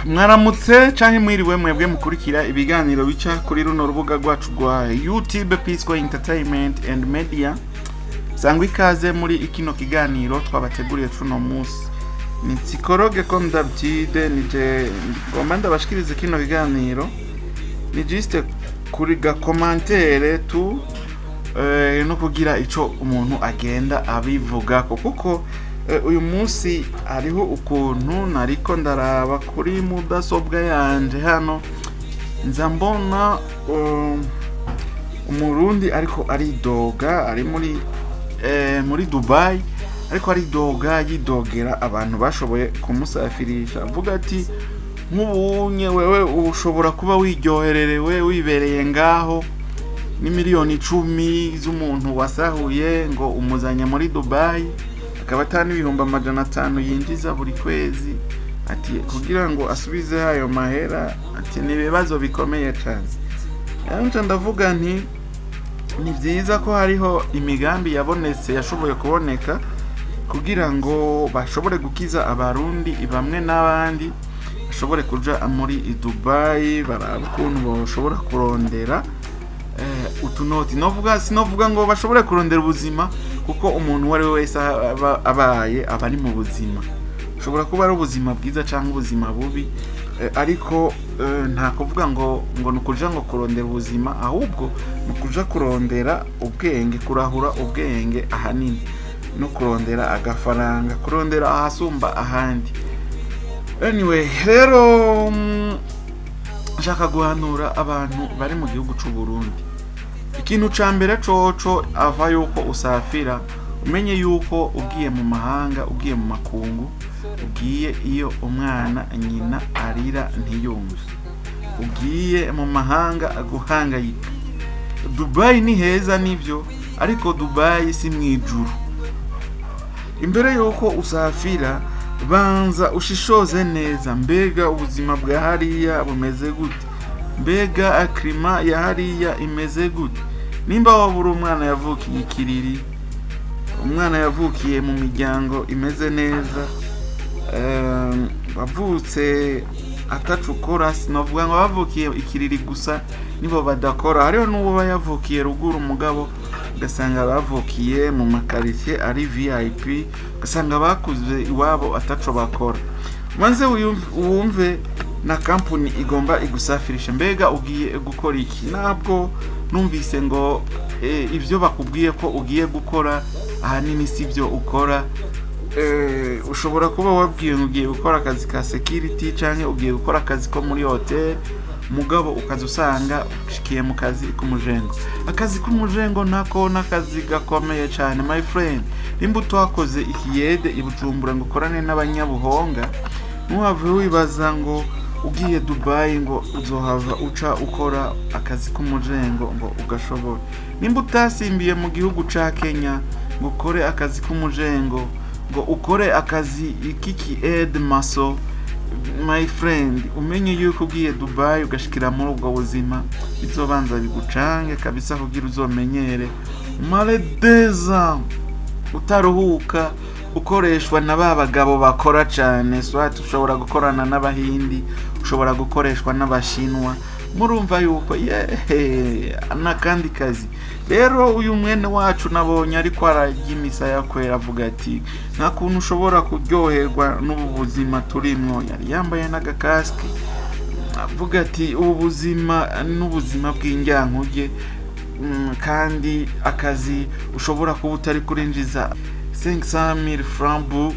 mwaramutse canke mwiriwe mwebwe mukurikira ibiganiro bica kuri runo rubuga rwacu rwa YouTube Peaceful Entertainment and Media. Sangwa ikaze muri ikino kiganiro twabateguriye tuno musi. Ni psikologe comme d'habitude, nije ngomba ndabashikiriza kino kiganiro. Ni juste kuri ga commentaire tu no kugira ico umuntu agenda abivuga kuko uyu munsi hariho ukuntu nariko ndaraba kuri mudasobwa yanje hano nza mbona Umurundi ariko aridoga ari muri Dubai ariko aridoga yidogera abantu bashoboye kumusafirisha avuga ati nk'ubunye wewe ushobora kuba wiryohererewe wibereye ngaho ni miliyoni 10 z'umuntu wasahuye ngo umuzanya muri Dubai akaba atani ibihumbi 500 yinjiza buri kwezi ati kugira ngo asubize ayo mahera ati nibibazo bikomeye cyane. Yanjye ndavuga nti ni byiza ko hariho imigambi yabonetse yashoboye kuboneka kugira ngo bashobore gukiza abarundi bamwe n'abandi bashobore kuja muri Dubai baraba ukuntu bashobora kurondera utunoti sinovuga ngo bashobore kurondera ubuzima kuko umuntu wari wese abaye abari mu buzima ushobora kuba ari ubuzima bwiza cyangwa ubuzima bubi ariko nta kuvuga ngo nukuja ngo kurondera ubuzima ahubwo nukuja kurondera ubwenge kurahura ubwenge ahanini no kurondera agafaranga kurondera ahasumba ahandi. Anyway rero nshaka guhanura abantu bari mu gihugu cy'u Burundi ikintu ca mbere coco ava yuko usafira umenye yuko ugiye mu mahanga ugiye mu makungu ugiye iyo umwana nyina arira ntiyumve ugiye mu mahanga aguhangayika. Dubai ni heza nivyo ariko Dubai si mwijuru. Imbere yuko usafira banza ushishoze neza mbega ubuzima bwa hariya bumeze gute mbega aklima ya hariya imeze gute nimba wabura umwana yavukiye ikiriri umwana yavukiye mu miryango imeze neza bavutse atacukora sinovuga ngo bavukiye ikiriri gusa nibo badakora hariho n'uwo yavukiye ruguru umugabo ugasanga bavukiye mu makaritie ari VIP ugasanga bakuze iwabo ataco bakora manze wumve na company igomba igusafirisha mbega ugiye gukora iki nabwo numvise ngo ivyo bakubwiye ko ugiye gukora ahanini sivyo ukora. Ushobora kuba wabwiye ngo ugiye gukora akazi ka security canke ugiye gukora akazi ko muri hotel mugabo ukazusanga ushikiye mu kazi k'umujengo. Akazi k'umujengo nako nakazi gakomeye cyane my friend. Nimba twakoze ikiyede ibujumbura ngo korane n'abanyabuhonga nuhave wibaza ngo ugiye Dubai ngo uzohava uca ukora akazi k'umujengo ngo ugashobora. Nimba utasimbiye mu gihugu ca Kenya ngo ukore akazi k'umujengo ngo ukore akazi kiki aid maso my friend umenye yuko ugiye Dubai ugashikira muri ubwo buzima bizobanza bigucange kabisa kugira uzomenyere mare deza utaruhuka ukoreshwa na babagabo bakora cyane swati ushobora gukorana n'abahindi ushobora gukoreshwa n'abashinwa murumva yuko nakandi kazi. Rero uyu mwene wacu nabonye ariko aragimisa yakwera avuga ati nta kuntu ushobora kuryoherwa n'ubu buzima turimwo yari yambaye n'agakaski avuga ati ubu buzima n'ubuzima bw'injyankuge kandi akazi ushobora kuba utari kurinjiza 500,000 francs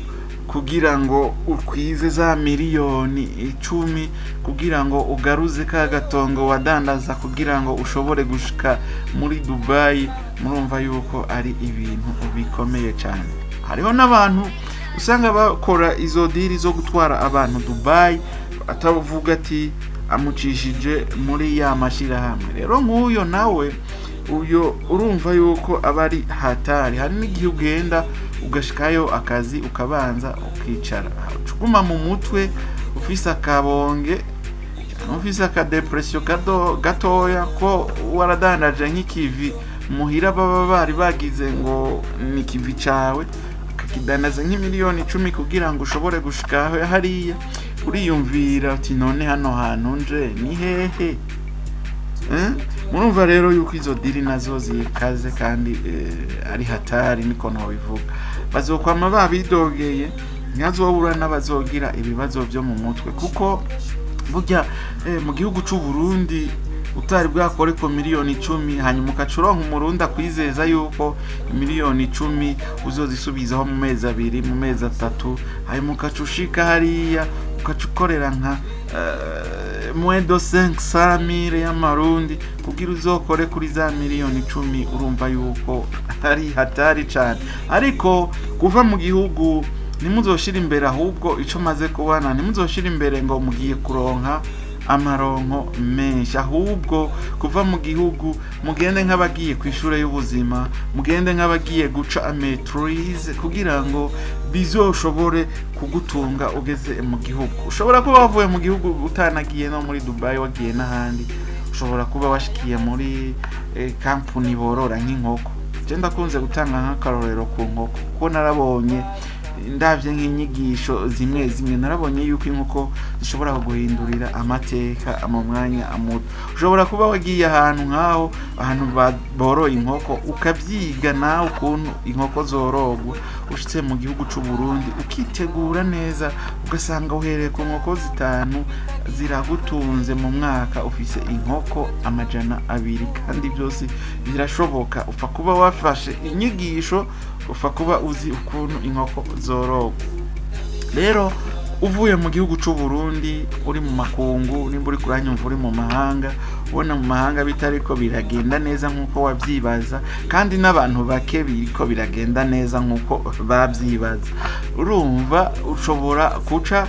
kugira ngo ukwize za miliyoni 10 kugira ngo ugaruze ka gatongo wadandaza kugira ngo ushobore gushika muri Dubai murumva yuko ari ibintu bikomeye cyane. Hariho n'abantu usanga bakora izo diri zo gutwara abantu Dubai atavuga ati amucishije muri ya mashira hamwe. Rero nk'uyo nawe uyo urumva yuko abari hatari hari n'igihe ugenda ugashikayo akazi ukabanza ukicara ucuguma mu mutwe ufise akabonge ufise akadepression gatoya ko waradandaje nk'ikivi muhira baba bari bagize ngo ni kivi cawe kakidanaza nk'imiliyoni 10 kugira ngo ushobore gushikaho hariya uriyumvira uti none hano hantu nje ni hehe. Murumva rero yuko izo diri nazo zikaze kandi ari hatari niko nobivuga. Bazokwama babidogeye, ntazobura n'abazogira ibibazo byo mu mutwe, kuko burya mu gihugu c'u Burundi utari bwakore ko miliyoni 10 hanyuma ukacuronka umurundi akwizeza yuko miliyoni 10 uzozisubizaho mu mezi 2 mu mezi 3, hanyuma ukacushika hariya ukacukorera nka moins de 500,000 y'amarundi kugira uzokore kuri za miliyoni 10. Urumva yuko ari hatari cyane. Ariko kuva mu gihugu nimuzoshira imbere, ahubwo ico maze kubana nimuzoshira imbere ngo mugiye kuronka amaronko menshi, ahubwo kuva mu gihugu mugende nk'abagiye ku ishure y'ubuzima, mugende nk'abagiye guca maîtrise kugira ngo bizoshobore kugutunga ugeze mu gihugu. Ushobora kuba wavuye mu gihugu utanagiye no muri Dubai, wagiye n'ahandi. Ushobora kuba washikiye muri kampuni borora nk'inkoko. Je ndakunze gutanga nk'akarorero ku nkoko kuko narabonye ndavye nk'inyigisho zimwe narabonye yuko inkoko zishobora kuguhindurira amateka mu mwanya amuto. Ushobora kuba wagiye ahantu nkaho ahantu boroye inkoko ukavyiga nawe ukuntu inkoko zorogwa, ushitse mu gihugu c'u Burundi ukitegura neza ugasanga uhereye ku nkoko 5 ziragutunze mu mwaka ufise inkoko 200, kandi byose birashoboka. Upfa kuba wafashe inyigisho, upfa kuba uzi ukuntu inkoko zorogwa. Rero uvuye mu gihugu c'u Burundi uri mu makungu, nimba uri kuranyumva uri mu mahanga, ubona mu mahanga bitariko biragenda neza nkuko wavyibaza, kandi n'abantu bake biriko biragenda neza nkuko bavyibaza, urumva ushobora kuca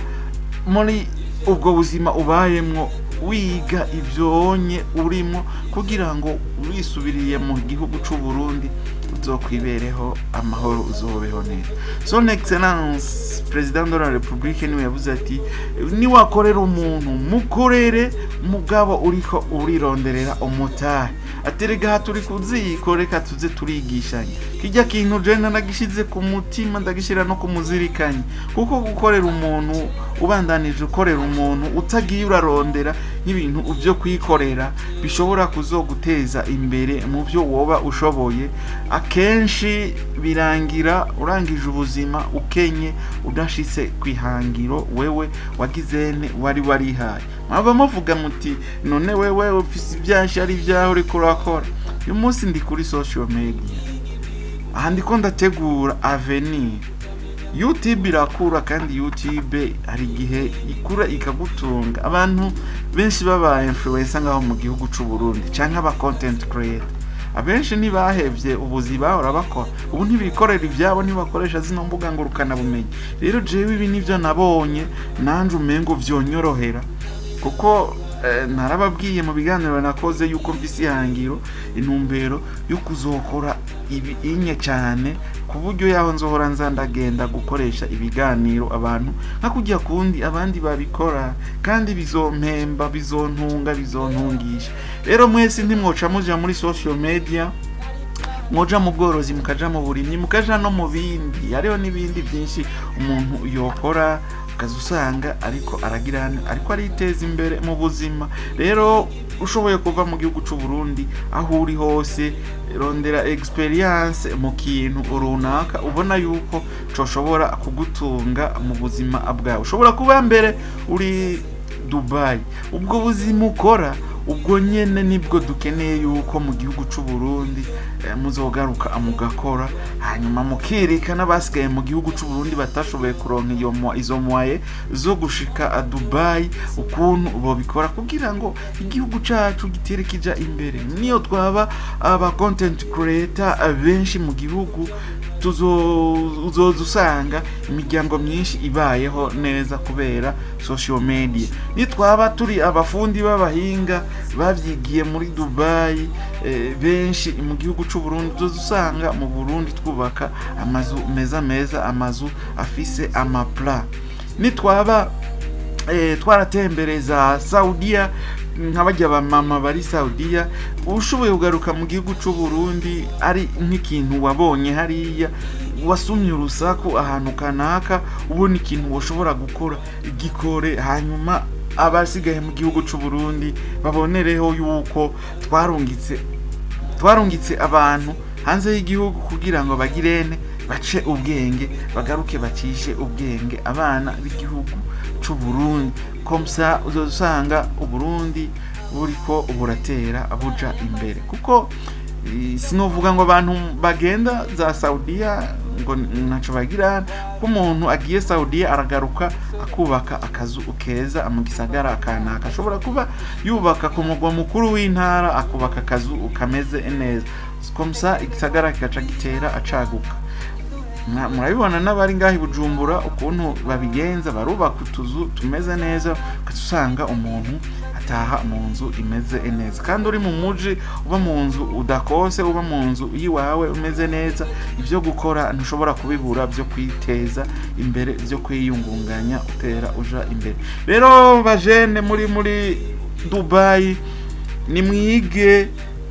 muri ubwo buzima ubayemwo wiga ivyonye urimo kugira ngo wisubiriye mu gihugu c'u Burundi uzokwibereho amahoro, uzobeho neza. Son Excellence President de la République niwe yavuze ati niwakorera umuntu mukorere mugabo uriko urironderera umutahe. Aterega haturi kuziko reka tuze turigishanye. Kijya kintu je nagishize ku mutima ndagishira no kumuzirikanye, kuko gukorera umuntu ubandanije ukorera umuntu utagiye urarondera nk'ibintu uvyo kwikorera bishobora kuzoguteza imbere mu byo woba ushoboye, akenshi birangira urangije ubuzima ukenye udashitse kwihangiro wewe wagizene wari warihaye. Mwaba muvuga muti none wewe ufise ivyasha ari vyaho uri kurakora. Uyu munsi ndi kuri social media, aha ndiko ndategura avenir. YouTube irakura, kandi YouTube hari gihe ikura ikagutunga. Abantu benshi baba influencer ngaho mu gihugu c'u Burundi canke aba content creator, abenshi ntibahevye ubuzima urabakora, ubu ntibikorera ivyabo, ntibakoresha zino mbuga ngurukana bumenyi. Rero jewe ibi nivyo nabonye nanje umengo vyonyorohera, kuko narababwiye mu biganiro nakoze yuko mfise ihangiro, intumbero yo kuzokora ibi inye cyane, ku buryo yaho nzohora nzandagenda gukoresha ibiganiro abantu nka kujya kundi abandi babikora, kandi bizompemba, bizontunga, bizontungisha. Rero mwese ntimwoca muja muri social media, mwoja mu bworozi, mukaja mu burimyi, mukaja no mu bindi. Hariho n'ibindi byinshi umuntu yokora ukazusanga ariko aragirana, ariko ariteza imbere mu buzima. Rero ushoboye kuva mu gihugu c'u Burundi aho uri hose, rondera experience mu kintu runaka ubona yuko coshobora kugutunga mu buzima bwawe. Ushobora kuba mbere uri Dubai, ubwo buzima ukora ubwo nyene nibwo dukeneye yuko mu gihugu c'u Burundi muzogaruka amugakora, hanyuma mukirika n'abasigaye mu gihugu c'u Burundi batashoboye kuronka izo mwaye zo gushika Dubai, ukuntu bo bikora kugira ngo igihugu cacu gitere kija imbere. Niyo twaba aba content creator benshi mu gihugu, uzozusanga imiryango myinshi ibayeho neza kubera social media. Nitwaba turi abafundi b'abahinga bavyigiye muri Dubai benshi mu gihugu c'u Burundi, uzozusanga mu Burundi twubaka amazu meza, amazu afise amapla. Nitwaba twaratembereza Saudiya nk'abajya bamama bari Saudiya ushoboye kugaruka mu gihugu cy'u Burundi ari nk'ikintu wabonye hariya wasumye urusaku ahantu kanaka ubona ikintu ushobora gukora igikore hanyuma abasigaye mu gihugu cy'u Burundi babonereho yuko twarungitse abantu hanze y'igihugu kugira ngo bagirene bace ubwenge bagaruke bacishe ubwenge abana b'igihugu cy'u Burundi komsa uzosanga uburundi buriko buratera abuja imbere kuko sinovuga ngo abantu bagenda za Saudiya ngo naco bagira ko umuntu agiye Saudiya aragaruka akubaka akazu ukeza mu gisagara akana ashobora kuba yubaka ku mugwa mukuru w'intara akubaka akazu ukameze neza komsa igisagara kigaca gitera acaguka murabibona n'abari ngahi Bujumbura ukuntu babigenza barubaka utuzu tumeze neza ukasanga umuntu ataha mu nzu imeze neza kandi uri mu muji uba mu nzu udakose uba mu nzu yiwawe umeze neza ivyo gukora ntushobora kubibura byo kwiteza imbere byo kwiyungunganya utera uja imbere rero bajene muri Dubai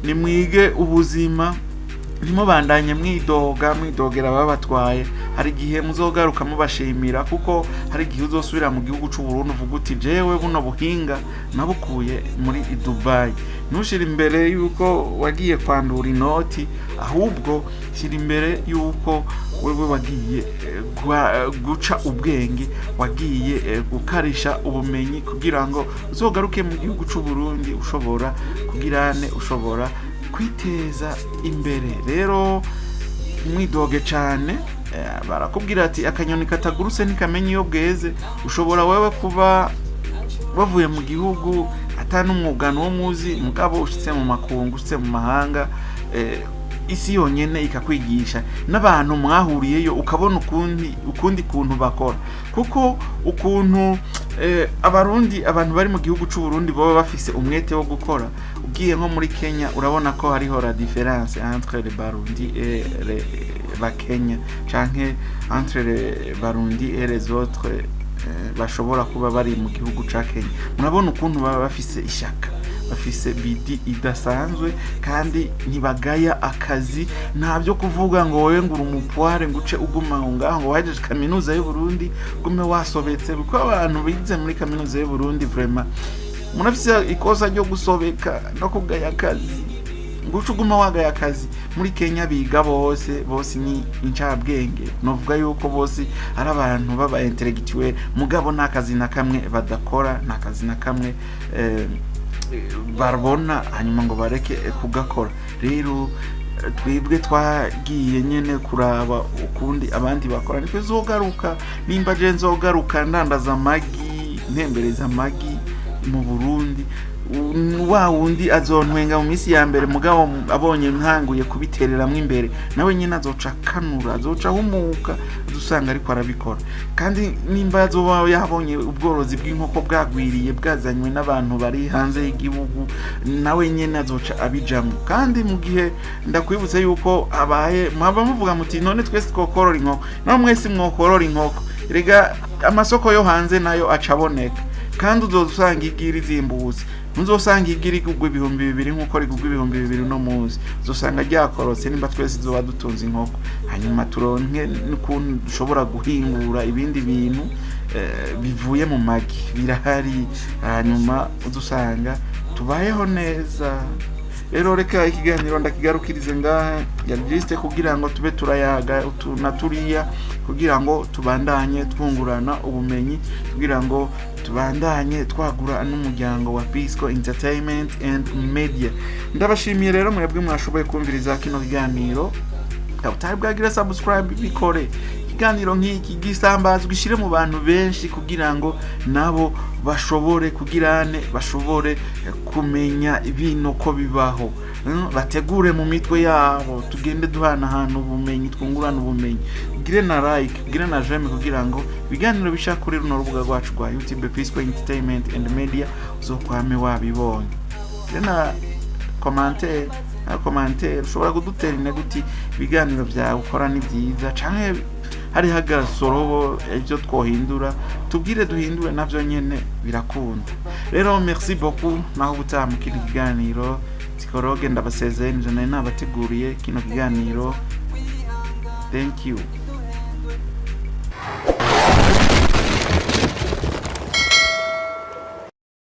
nimwige ubuzima nimo bandanye mwidogera babatwaye hari gihe muzogaruka mubashimira kuko hari gihe uzosubira mu gihugu cy'u Burundi uvuga uti jewe buno buhinga nabukuye muri Dubai nushira imbere yuko wagiye kwandura inoti ahubwo shira imbere yuko wewe wagiye guca ubwenge wagiye gukarisha ubumenyi kugira ngo uzogaruke mu gihugu cy'u Burundi ushobora ushobora kwiteza imbere rero mwidoge cyane barakubwira ati akanyoni katagurutse ntikamenye iyo bweze ushobora wewe kuba bavuye mu gihugu atanu umwugano wo muzi mugabo ushitse mu makungu ushitse mu mahanga isi yonyene ikakwigisha n'abantu mwahuriyeyo ukabona ukundi kuntu bakora kuko ukuntu abantu bari mu gihugu cy'u Burundi baba bafise umwete wo gukora ugiye nko muri Kenya urabona ko hariho la différence entre les Barundi et les Kenya canke entre les Barundi et les autres bashobora kuba bari mu gihugu ca Kenya murabona ukuntu baba bafise ishaka bafise bidi idasanzwe kandi ntibagaya akazi ntabyo kuvuga ngo wowe ngura umupware nguce uguma ngaho ngo waje kaminuza y'u Burundi gume wasobetse kuko abantu bize muri kaminuza y'u Burundi vraiment munafise ikosa ryo gusobeka no kugaya akazi nguce uguma wagaya akazi muri Kenya biga bose ni incabwenge novuga yuko bose ari abantu baba intellectuel mugabo nakazi na kamwe badakora nakazi na kamwe barabona hanyuma ngo bareke kugakora rero twebwe twagiye nyene kuraba ukundi abandi bakora niko zogaruka nimba je nzogaruka ndandaza amagi ntembereza amagi mu Burundi wa wundi azontwenga mu misi ya mbere mugabo abonye nkanguye kubitereramwe imbere nawe nyine azoca kanura azoca humuka dusanga ariko arabikora kandi nimba azoba yabonye ubworozi bw'inkoko bwagwiriye bwazanywe n'abantu bari hanze y'igihugu nawe nyine azoca abijamwe kandi mu gihe ndakwibutse yuko abaye mwaba muvuga muti none twese twokorora inkoko no mwese mwokorora inkoko rega amasoko yo hanze nayo acaboneka kandi uzosanga igiri zimbutse muzosanga igiri kugwa 2000 nkuko rigugwa 2000 no muzi uzosanga ryakorotse nimba twese zoba dutunze inkoko hanyuma turonke n'ukuntu dushobora guhingura ibindi bintu bivuye mu magi birahari hanyuma uzosanga tubayeho neza rero reka ikiganiro ndakigarukirize ngaha yabwiste kugira ngo tube turayaga tunaturiya kugira ngo tubandanye twungurana ubumenyi kugira ngo tubandanye twagura n'umuryango wa Pisco Entertainment and Media ndabashimiye rero mwebwe mwashoboye kumviriza kino kiganiro utabwagira subscribe bikore ikiganiro nk'iki gisambazwa gishire mu bantu benshi kugira ngo nabo bashobore bashobore kumenya ibintu ko bibaho bategure mu mitwe yabo tugende duhana ahantu ubumenyi twungurana ubumenyi gire na like gire na j'aime kugira ngo ibiganiro bishakuri runo rubuga rwacu rwa YouTube Pisco Entertainment and Media zokwame wabibonye gire na commentaire ushobora kudutera intege uti ibiganiro byawe ukora ni byiza canke hari hagasorobo ibyo twohindura tubwire duhindure navyo nyene birakunda. Rero merci beaucoup, naho butaha mu kindi kiganiro Psikologe ndabasezeye nje nabateguriye kino kiganiro. Thank you.